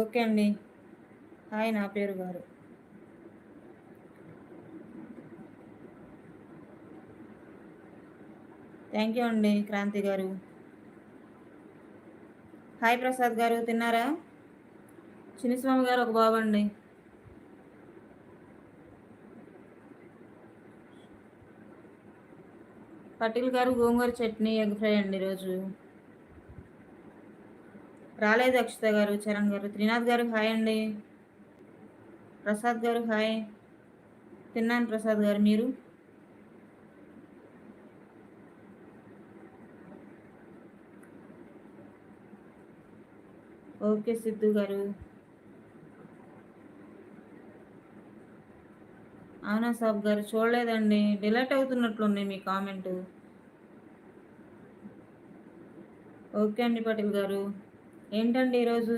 Okay అండి. Hi నా పేరు గారు. థ్యాంక్ యూ అండి క్రాంతి గారు. హాయ్ ప్రసాద్ గారు తిన్నారా? చిన్నస్వామి గారు ఒక బాబండి. పటేల్ గారు గోంగూర చట్నీ ఎగ్ ఫ్రై అండి ఈరోజు. రాలేదు అక్షిత గారు, చరణ్ గారు. త్రినాథ్ గారు హాయ్ అండి. ప్రసాద్ గారు హాయ్. తిన్నాను ప్రసాద్ గారు, మీరు? ఓకే సిద్ధు గారు. అవునా సాబ్ గారు, చూడలేదండి. డిలీట్ అవుతున్నట్లుంది మీ కామెంట్. ఓకే అండి పటేల్ గారు. ఏంటండి ఈరోజు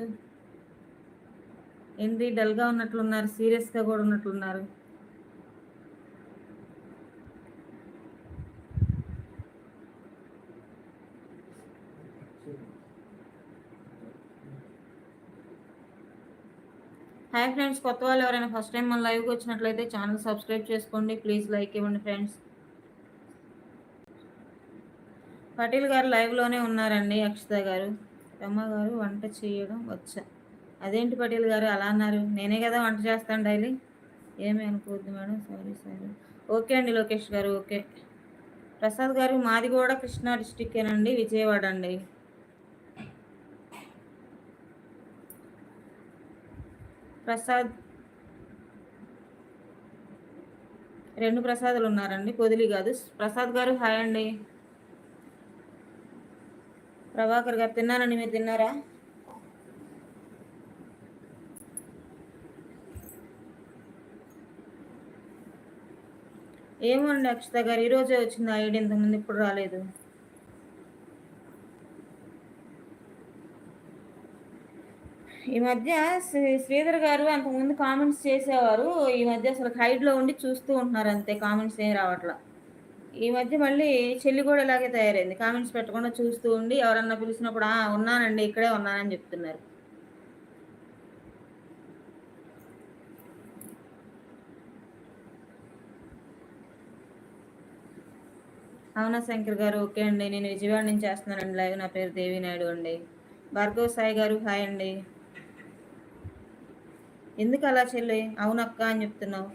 ఏంటి డల్గా ఉన్నట్లున్నారు, సీరియస్గా కూడా ఉన్నట్లున్నారు. హాయ్ ఫ్రెండ్స్, కొత్త వాళ్ళు ఎవరైనా ఫస్ట్ టైం మన లైవ్కి వచ్చినట్లయితే ఛానల్ సబ్స్క్రైబ్ చేసుకోండి. ప్లీజ్ లైక్ ఇవ్వండి ఫ్రెండ్స్. పటేల్ గారు లైవ్లోనే ఉన్నారండి. అక్షిత గారు, రమ్మ గారు వంట చేయడం వచ్చా? అదేంటి పటేల్ గారు అలా అన్నారు? నేనే కదా వంట చేస్తాను డైలీ. ఏమి అనుకోవద్దు మేడం, సారీ సారీ. ఓకే అండి లోకేష్ గారు, ఓకే. ప్రసాద్ గారు మాది కూడా కృష్ణా డిస్టిక్కేనండి, విజయవాడ అండి. ప్రసాద్, రెండు ప్రసాదులు ఉన్నారండి, పొదిలి కాదు. ప్రసాద్ గారు హాయ్ అండి. ప్రభాకర్ గారు తిన్నానండి, మీరు తిన్నారా? ఏమో అండి అక్షిత గారు, ఈరోజే వచ్చింది ఐడి, ఇంతకుముందు ఇప్పుడు రాలేదు. ఈ మధ్య శ్రీధర్ గారు అంతకుముందు కామెంట్స్ చేసేవారు. ఈ మధ్య అసలు హైడ్లో ఉండి చూస్తూ ఉంటున్నారు అంతే, కామెంట్స్ ఏం రావట్లా. ఈ మధ్య మళ్ళీ చెల్లి కూడా ఇలాగే తయారైంది. కామెంట్స్ పెట్టకుండా చూస్తూ ఉండి ఎవరన్నా పిలిచినప్పుడు ఉన్నానండి, ఇక్కడే ఉన్నానని చెప్తున్నారు. అవునా శంకర్ గారు, ఓకే అండి. నేను విజయవాడ నుంచి చేస్తున్నానండి లైవ్. నా పేరు దేవి నాయుడు అండి. భార్గవ్ సాయి గారు హాయ్ అండి. ఎందుకు అలా చెల్లి అవునక్క అని చెప్తున్నావు?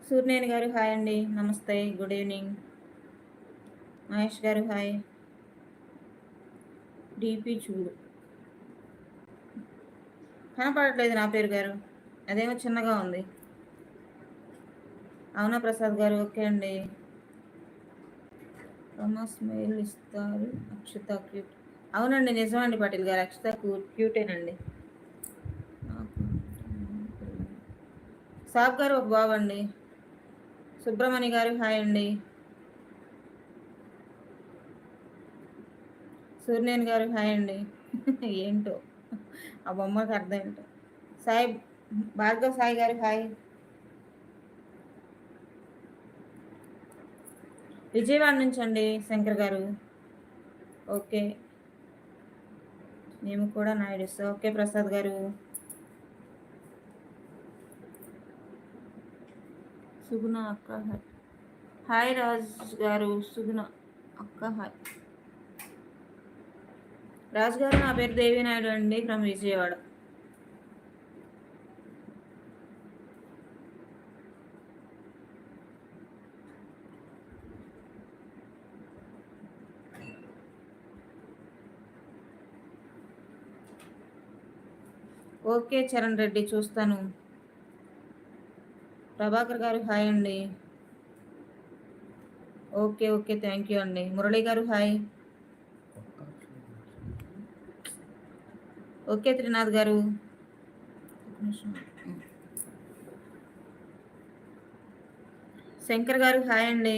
సూర్యనేని గారు హాయ్ అండి, నమస్తే, గుడ్ ఈవినింగ్. మహేష్ గారు హాయ్. డిపి చూడు, కనపడట్లేదు నా పేరు గారు, అదేమో చిన్నగా ఉంది. అవునా ప్రసాద్ గారు, ఓకే అండి. రమస్ మెయిల్ ఇస్తారు. అక్షిత క్యూట్. అవునండి నిజమండి పటేల్ గారు, అక్షిత క్యూటేనండి. సాబ్ గారు ఒక బాబండి. సుబ్రహ్మణ్య గారు హాయ్ అండి. సూర్యనేని గారు హాయ్ అండి. ఏంటో ఆ బొమ్మకి అర్థం ఏంటో. సాయి, భార్గవ్ సాయి గారు హాయ్. విజయవాడ నుంచి అండి శంకర్ గారు, ఓకే. మేము కూడా నాయుడుస్, ఓకే ప్రసాద్ గారు. సుగుణ అక్క హాయ్. హాయ్ రాజ్ గారు, సుగుణ అక్క హాయ్. రాజు గారు, నా పేరు దేవి నాయుడు అండి, ఫ్రమ్ విజయవాడ. ఓకే చరణ్ రెడ్డి, చూస్తాను. ప్రభాకర్ గారు హాయ్ అండి. ఓకే ఓకే, థ్యాంక్ యూ అండి. మురళి గారు హాయ్. ఓకే త్రినాథ్ గారు. శంకర్ గారు హాయ్ అండి.